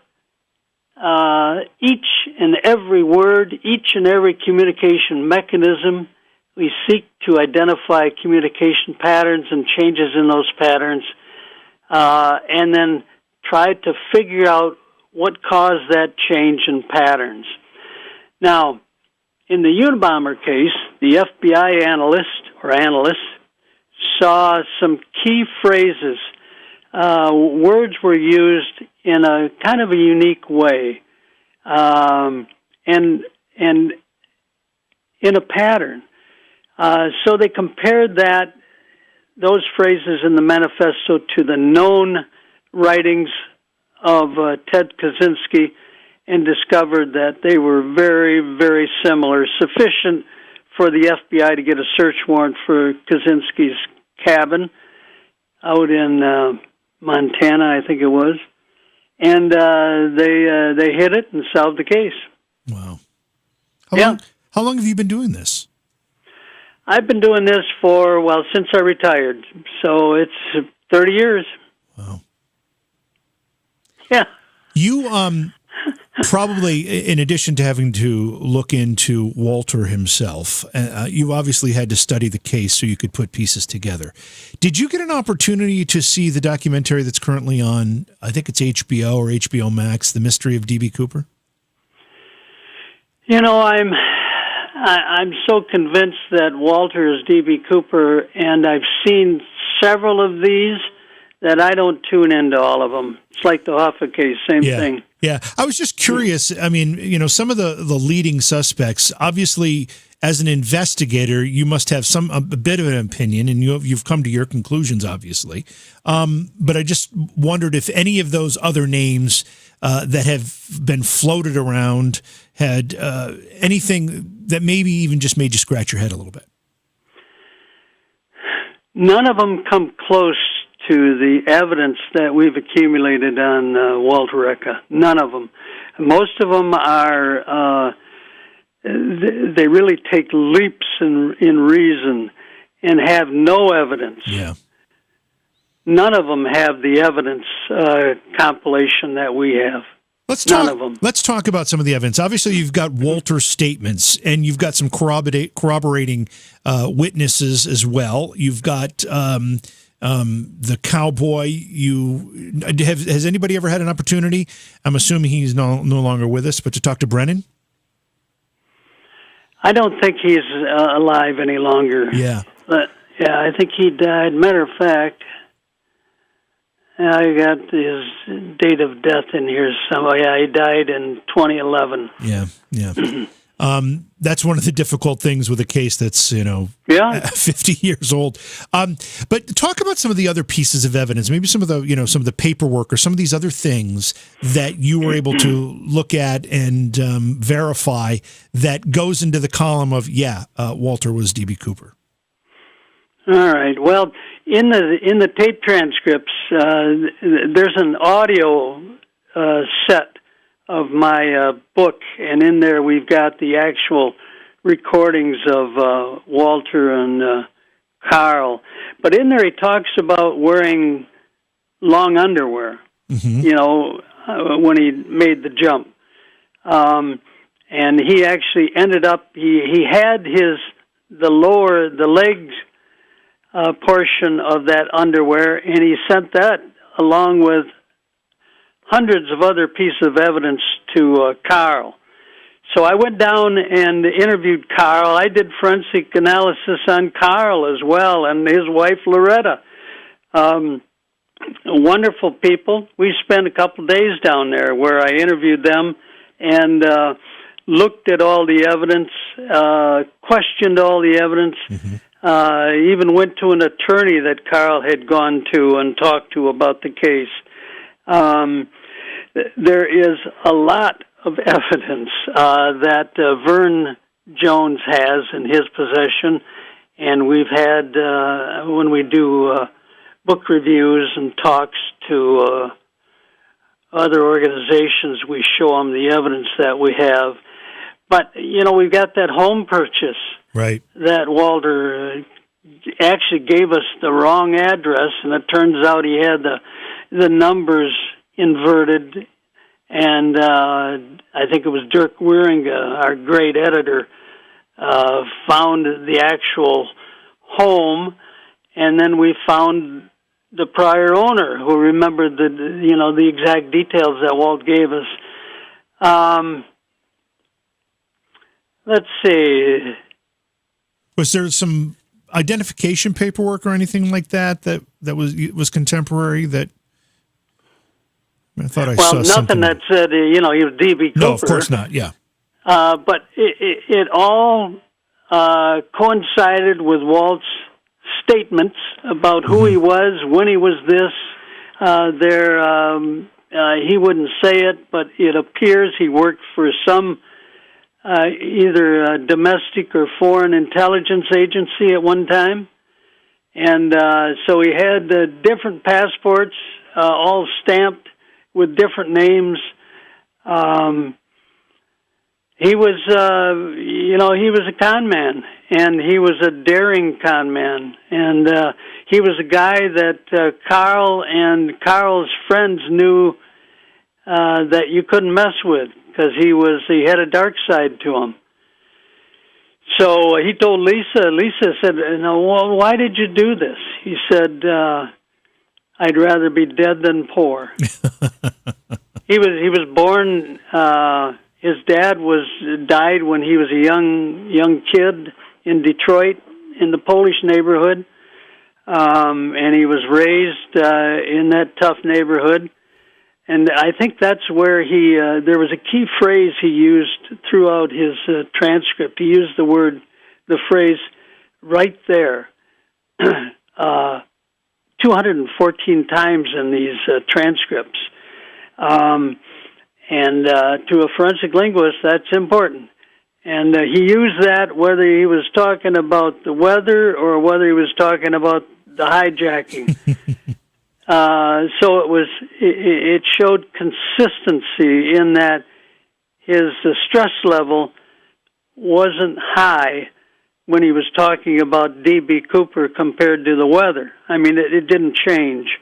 C: each and every word, each and every communication mechanism. We seek to identify communication patterns and changes in those patterns, and then try to figure out what caused that change in patterns. Now, in the Unabomber case, the FBI analyst saw some key phrases. Words were used in a kind of a unique way, and in a pattern. So they compared those phrases in the manifesto to the known writings of Ted Kaczynski, and discovered that they were very, very similar, sufficient for the FBI to get a search warrant for Kaczynski's cabin out in Montana, I think it was. And they hit it and solved the case.
B: Wow. How long have you been doing this?
C: I've been doing this since I retired. So it's 30 years.
B: Wow.
C: Yeah.
B: You probably, in addition to having to look into Walter himself, you obviously had to study the case so you could put pieces together. Did you get an opportunity to see the documentary that's currently on, I think it's HBO or HBO Max, The Mystery of D.B. Cooper?
C: You know, I'm so convinced that Walter is D.B. Cooper, and I've seen several of these that I don't tune into all of them. It's like the Hoffa case, same thing.
B: Yeah, I was just curious. I mean, some of the leading suspects, obviously, as an investigator, you must have a bit of an opinion, and you've come to your conclusions, obviously. But I just wondered if any of those other names that have been floated around had anything that maybe even just made you scratch your head a little bit.
C: None of them come close to the evidence that we've accumulated on Walter Recca. None of them. Most of them are, they really take leaps in reason and have no evidence.
B: Yeah.
C: None of them have the evidence compilation that we have. None of them.
B: Let's talk about some of the evidence. Obviously, you've got Walter's statements, and you've got some corroborating witnesses as well. You've got the cowboy. Has anybody ever had an opportunity? I'm assuming he's no longer with us, but to talk to Brennan.
C: I don't think he's alive any longer.
B: Yeah.
C: But yeah, I think he died. Matter of fact, I got his date of death in here somewhere. Yeah, he died in 2011.
B: Yeah. That's one of the difficult things with a case that's, 50 years old. But talk about some of the other pieces of evidence, maybe some of the paperwork or some of these other things that you were able to look at and verify that goes into the column of, Walter was D.B. Cooper.
C: All right. Well, in the tape transcripts, there's an audio set of my book, and in there we've got the actual recordings of Walter and Carl. But in there he talks about wearing long underwear, when he made the jump. And he actually ended up, he had the legs portion of that underwear, and he sent that along with hundreds of other pieces of evidence to Carl. So I went down and interviewed Carl. I did forensic analysis on Carl as well, and his wife Loretta. Wonderful people. We spent a couple of days down there where I interviewed them and looked at all the evidence, questioned all the evidence. Even went to an attorney that Carl had gone to and talked to about the case. There is a lot of evidence that Vern Jones has in his possession, and we've had, when we do book reviews and talks to other organizations, we show them the evidence that we have. But, we've got that home purchase.
B: Right. That
C: Walter actually gave us the wrong address, and it turns out he had the numbers inverted. And I think it was Dirk Wieringa, our great editor, found the actual home, and then we found the prior owner who remembered the exact details that Walt gave us. Let's see.
B: Was there some identification paperwork or anything like that was contemporary? That I thought I saw something.
C: Nothing that said he was D.B. Cooper.
B: No, of course not. Yeah.
C: But it all coincided with Walt's statements about who he was, when he was this. He wouldn't say it, but it appears he worked for some either a domestic or foreign intelligence agency at one time. And so he had different passports, all stamped with different names. He was, he was a con man, and he was a daring con man. And he was a guy that Carl and Carl's friends knew that you couldn't mess with, because he had a dark side to him. So he told Lisa. Lisa said, well, why did you do this? He said, I'd rather be dead than poor. He was born. His dad died when he was a young kid in Detroit, in the Polish neighborhood, and he was raised in that tough neighborhood. And I think that's where there was a key phrase he used throughout his transcript. He used the phrase, right there, 214 times in these transcripts. And to a forensic linguist, that's important. And he used that whether he was talking about the weather or whether he was talking about the hijacking. So it showed consistency in that his stress level wasn't high when he was talking about D.B. Cooper compared to the weather. I mean, it didn't change.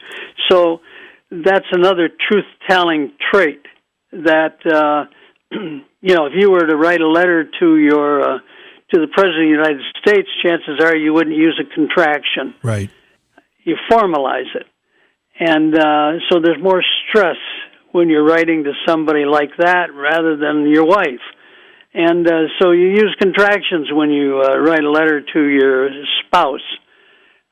C: So that's another truth-telling trait that, if you were to write a letter to the President of the United States, chances are you wouldn't use a contraction.
B: Right.
C: You formalize it. And so there's more stress when you're writing to somebody like that rather than your wife. And so you use contractions when you write a letter to your spouse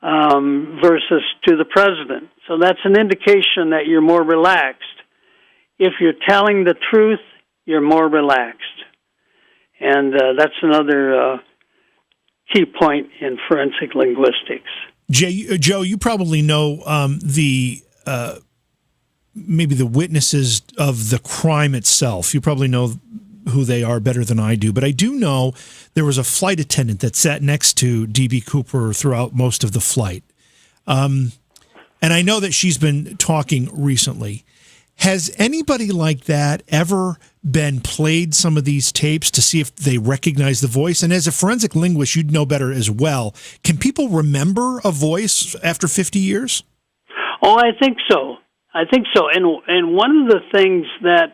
C: versus to the president. So that's an indication that you're more relaxed. If you're telling the truth, you're more relaxed. And that's another key point in forensic linguistics.
B: Joe, you probably know maybe the witnesses of the crime itself. You probably know who they are better than I do. But I do know there was a flight attendant that sat next to D.B. Cooper throughout most of the flight. And I know that she's been talking recently. Has anybody like that ever been played some of these tapes to see if they recognize the voice? And as a forensic linguist, you'd know better as well. Can people remember a voice after 50 years?
C: Oh, I think so. And one of the things that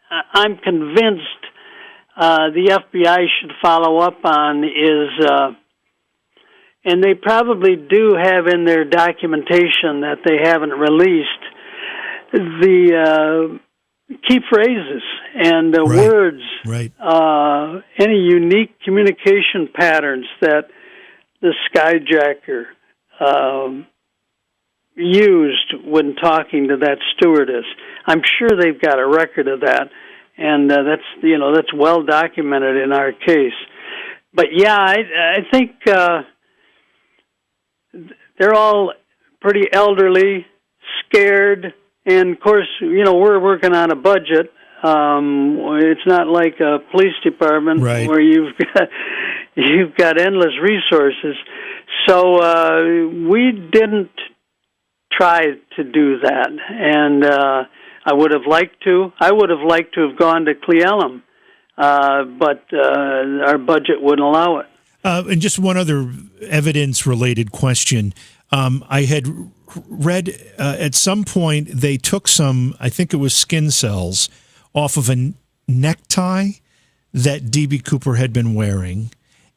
C: I'm convinced the FBI should follow up on is, and they probably do have in their documentation that they haven't released, the key phrases and the words, any unique communication patterns that the skyjacker used when talking to that stewardess. I'm sure they've got a record of that, and that's well documented in our case. But yeah, I think they're all pretty elderly, scared. And, of course, we're working on a budget. It's not like a police department where you've got endless resources. So we didn't try to do that. And I would have liked to. I would have liked to have gone to Cle Elum, but our budget wouldn't allow it.
B: And just one other evidence-related question. I had read at some point they took some, I think it was skin cells, off of a necktie that D.B. Cooper had been wearing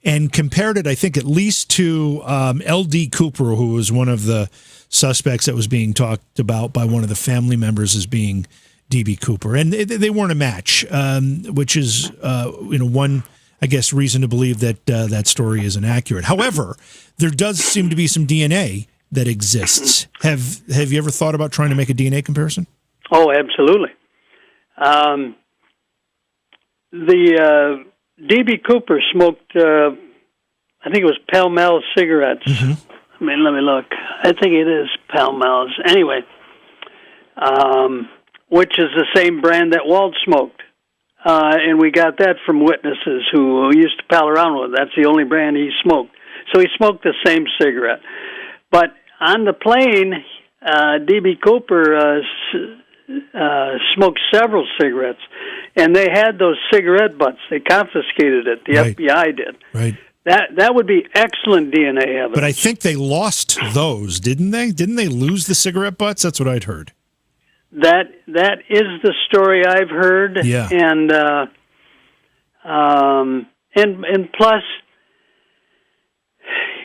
B: and compared it, I think, at least to L.D. Cooper, who was one of the suspects that was being talked about by one of the family members as being D.B. Cooper. And they weren't a match, which is, one, I guess, reason to believe that that story isn't accurate. However, there does seem to be some DNA that exists. Have you ever thought about trying to make a DNA comparison?
C: Oh, absolutely. The D.B. Cooper smoked, I think it was Pall Mall cigarettes. Mm-hmm. Let me look. I think it is Pall Malls. Anyway, which is the same brand that Walt smoked. and we got that from witnesses who used to pal around with. That's the only brand he smoked. So he smoked the same cigarette. But on the plane, D.B. Cooper smoked several cigarettes, and they had those cigarette butts. They confiscated it. The FBI did.
B: Right.
C: That would be excellent DNA evidence.
B: But I think they lost those, didn't they? Didn't they lose the cigarette butts? That's what I'd heard.
C: That is the story I've heard.
B: Yeah.
C: And plus,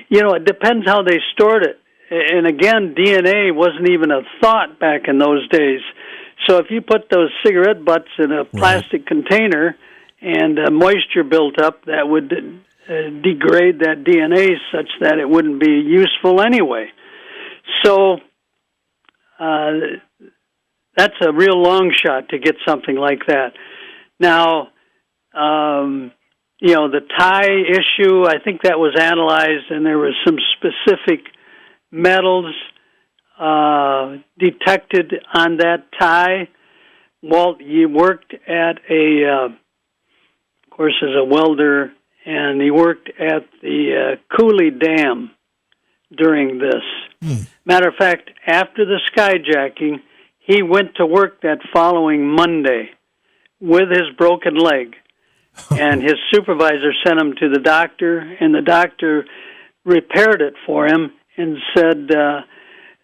C: it depends how they stored it. And again, DNA wasn't even a thought back in those days. So if you put those cigarette butts in a plastic container and moisture built up, that would degrade that DNA such that it wouldn't be useful anyway. So that's a real long shot to get something like that. Now, the tie issue, I think that was analyzed, and there was some specific metals detected on that tie. Walt, you worked at of course, as a welder, and he worked at the Cooley Dam during this. Matter of fact, after the skyjacking, he went to work that following Monday with his broken leg, and his supervisor sent him to the doctor, and the doctor repaired it for him and said,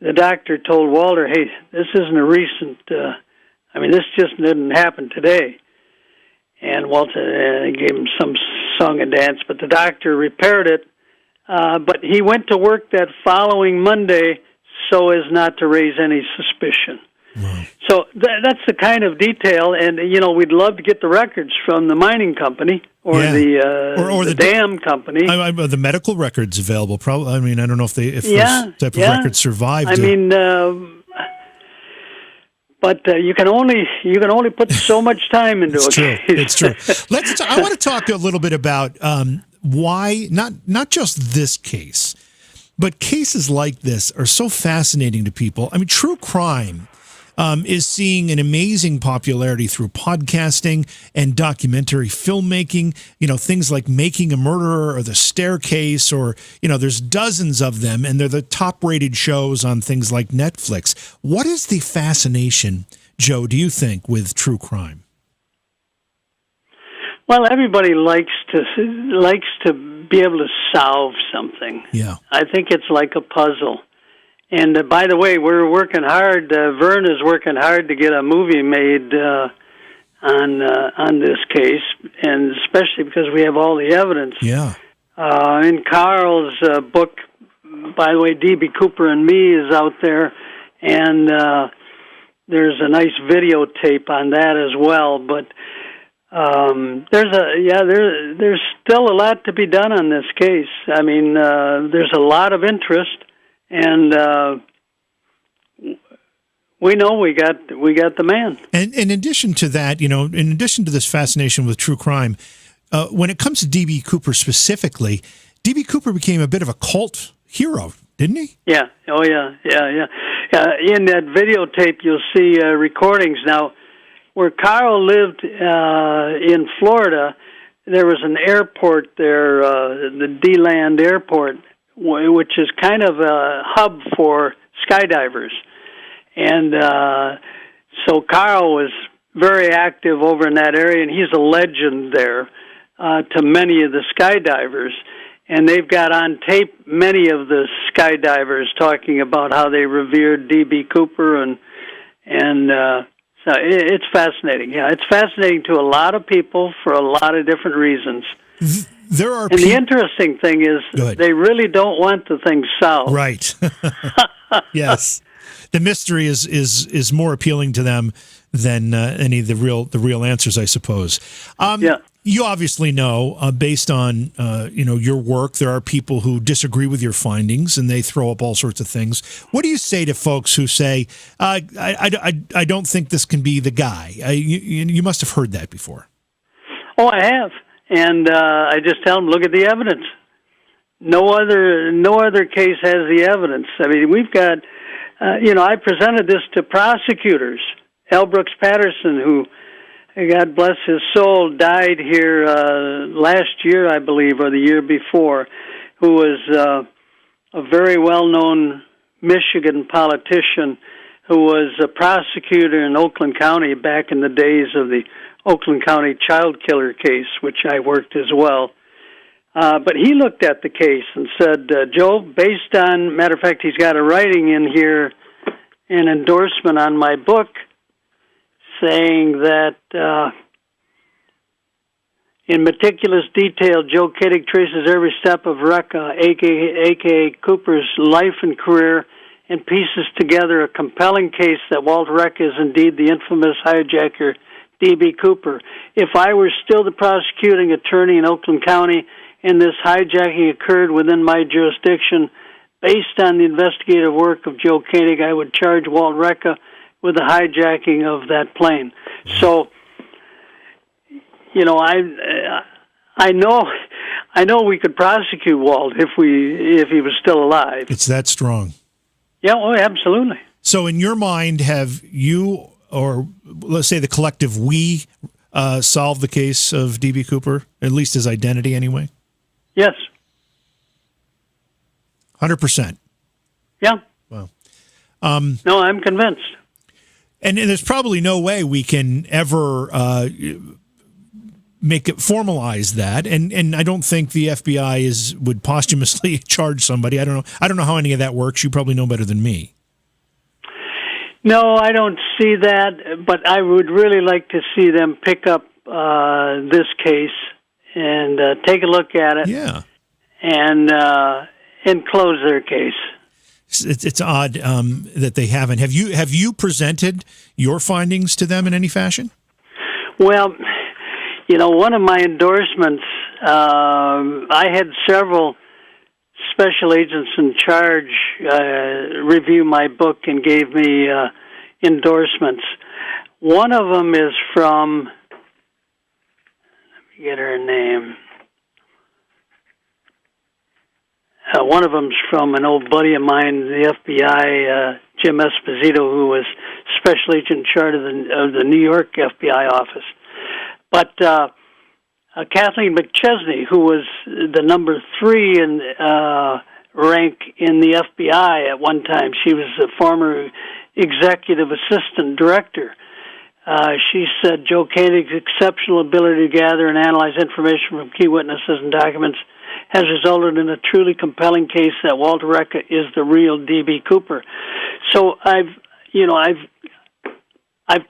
C: the doctor told Walter, hey, this isn't a recent, this just didn't happen today. And Walter gave him some song and dance, but the doctor repaired it. But he went to work that following Monday so as not to raise any suspicion. Wow. So that's the kind of detail, and we'd love to get the records from the mining company or the dam company.
B: The medical records available. Probably. I mean, I don't know if those type of records survived. But you can only put so much time into a case. It's true. I want to talk a little bit about why not just this case, but cases like this are so fascinating to people. I mean, true crime is seeing an amazing popularity through podcasting and documentary filmmaking. Things like Making a Murderer or The Staircase, or there's dozens of them, and they're the top-rated shows on things like Netflix. What is the fascination, Joe, do you think, with true crime?
C: Well, everybody likes to be able to solve something. Yeah, I think it's like a puzzle. And by the way, we're working hard. Vern is working hard to get a movie made on this case, and especially because we have all the evidence. Yeah. In Carl's book, by the way, D.B. Cooper and Me is out there, and there's a nice videotape on that as well. But there's still a lot to be done on this case. I mean, there's a lot of interest. And we know we got the man. And in addition to that, in addition to this fascination with true crime, when it comes to D.B. Cooper specifically, D.B. Cooper became a bit of a cult hero, didn't he? Yeah. Oh, yeah. In that videotape, you'll see recordings. Now, where Carl lived in Florida, there was an airport there, the D-Land Airport, which is kind of a hub for skydivers. And so Carl was very active over in that area, and he's a legend there to many of the skydivers. And they've got on tape many of the skydivers talking about how they revered D.B. Cooper, and so it's fascinating. Yeah, it's fascinating to a lot of people for a lot of different reasons. And the interesting thing is they really don't want the thing solved. Right. Yes. The mystery is more appealing to them than any of the real answers, I suppose. Yeah. You obviously know, based on your work, there are people who disagree with your findings, and they throw up all sorts of things. What do you say to folks who say, "I don't think this can be the guy"? You must have heard that before. Oh, I have. And I just tell them, look at the evidence. No other case has the evidence. I mean, we've got, I presented this to prosecutors. L. Brooks Patterson, who God bless his soul, died here last year, I believe, or the year before, who was a very well-known Michigan politician who was a prosecutor in Oakland County back in the days of the Oakland County child killer case, which I worked as well. But he looked at the case and said, Joe, based on, matter of fact, he's got a writing in here, an endorsement on my book, saying that in meticulous detail, Joe Koenig traces every step of Rekka, a.k.a. Cooper's life and career, and pieces together a compelling case that Walt Rekka is indeed the infamous hijacker, D.B. Cooper. If I were still the prosecuting attorney in Oakland County and this hijacking occurred within my jurisdiction, based on the investigative work of Joe Koenig, I would charge Walt Rekka with the hijacking of that plane. So, I know we could prosecute Walt if he was still alive.
B: It's that strong.
C: Yeah, oh, absolutely.
B: So in your mind, have you, or let's say the collective we, solved the case of D.B. Cooper, at least his identity anyway?
C: Yes.
B: 100%.
C: Yeah.
B: Wow.
C: No, I'm convinced.
B: And there's probably no way we can ever make it formalize that. And I don't think the FBI would posthumously charge somebody. I don't know how any of that works. You probably know better than me.
C: No, I don't see that, but I would really like to see them pick up this case and take a look at it.
B: Yeah.
C: And close their case.
B: It's odd that they haven't. Have you presented your findings to them in any fashion?
C: Well, one of my endorsements, I had several special agents in charge review my book and gave me endorsements. One of them is from, let me get her name. One of them's from an old buddy of mine, the FBI, Jim Esposito, who was special agent in charge of the New York FBI office. But Kathleen McChesney, who was the number 3 in rank in the FBI at one time, she was a former executive assistant director. She said Joe Koenig's exceptional ability to gather and analyze information from key witnesses and documents has resulted in a truly compelling case that Walter Rekka is the real D.B. Cooper. So I've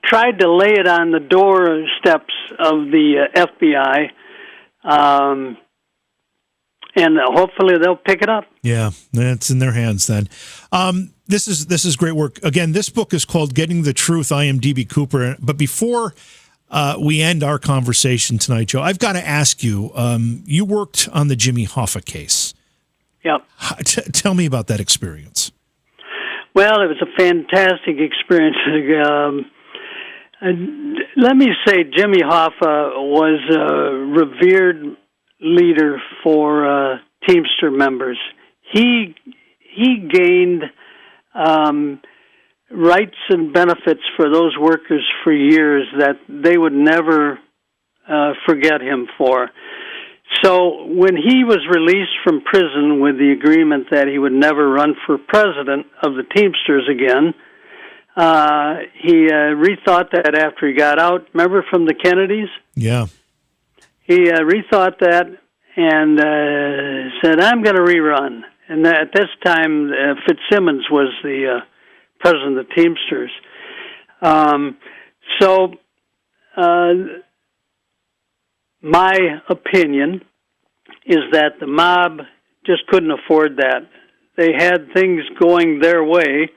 C: tried to lay it on the doorsteps of the FBI, and hopefully they'll pick it up.
B: Yeah, it's in their hands then. This is great work. Again, this book is called Getting the Truth, I Am D.B. Cooper. But before we end our conversation tonight, Joe, I've got to ask you, you worked on the Jimmy Hoffa case.
C: Yep.
B: Tell me about that experience.
C: Well, it was a fantastic experience. Let me say Jimmy Hoffa was a revered leader for Teamster members. He gained rights and benefits for those workers for years that they would never forget him for. So when he was released from prison with the agreement that he would never run for president of the Teamsters again, he rethought that after he got out. Remember from the Kennedys?
B: Yeah.
C: He rethought that and said, I'm going to rerun. And at this time, Fitzsimmons was the president of the Teamsters. My opinion is that the mob just couldn't afford that. They had things going their way,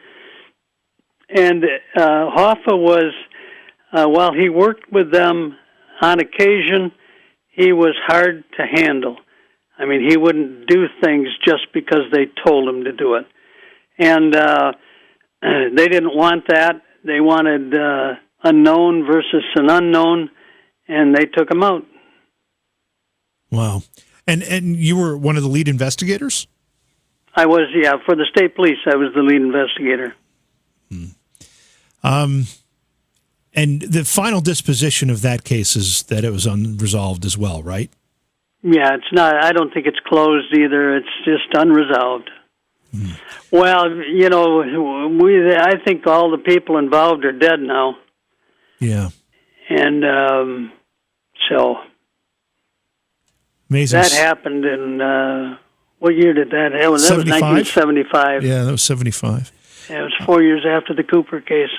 C: and Hoffa was, while he worked with them on occasion, he was hard to handle. I mean, he wouldn't do things just because they told him to do it. And they didn't want that. They wanted a known versus an unknown, and they took him out.
B: Wow. And you were one of the lead investigators?
C: I was, yeah. For the state police, I was the lead investigator.
B: And the final disposition of that case is that it was unresolved as well, right?
C: Yeah, it's not. I don't think it's closed either. It's just unresolved. Well, I think all the people involved are dead now.
B: Yeah.
C: And so
B: amazing.
C: That happened in what year did that happen? That was 1975.
B: Yeah, that was 75.
C: Yeah, it was 4 years after the Cooper case.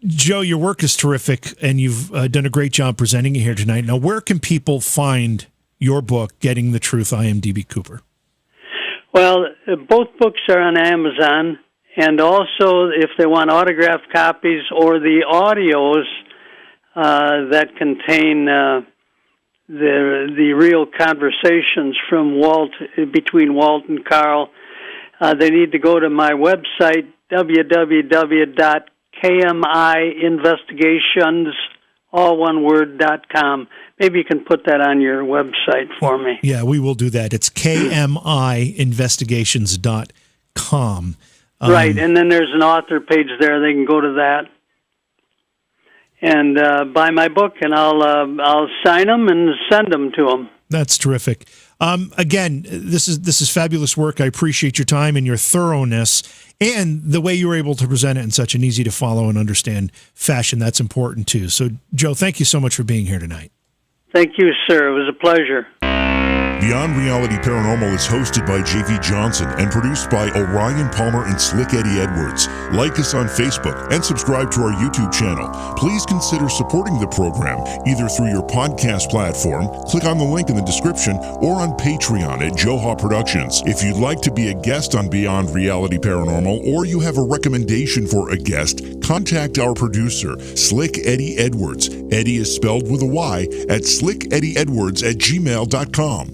B: Joe, your work is terrific, and you've done a great job presenting it here tonight. Now, where can people find your book, Getting the Truth, I Am D.B. Cooper?
C: Well, both books are on Amazon, and also if they want autographed copies or the audios that contain the real conversations from between Walt and Carl, they need to go to my website, www.kmiinvestigations, all one word.com. Maybe you can put that on your website for me.
B: Yeah, we will do that. It's kmiinvestigations.com.
C: Right, and then there's an author page there. They can go to that and buy my book, and I'll sign them and send them to them.
B: That's terrific. Again, this is fabulous work. I appreciate your time and your thoroughness and the way you were able to present it in such an easy to follow and understand fashion. That's important too. So, Joe, thank you so much for being here tonight.
C: Thank you, sir. It was a pleasure.
A: Beyond Reality Paranormal is hosted by J.V. Johnson and produced by Orion Palmer and Slick Eddie Edwards. Like us on Facebook and subscribe to our YouTube channel. Please consider supporting the program either through your podcast platform, click on the link in the description, or on Patreon at Joha Productions. If you'd like to be a guest on Beyond Reality Paranormal, or you have a recommendation for a guest, contact our producer, Slick Eddie Edwards. Eddie is spelled with a Y at slickeddieedwards@gmail.com.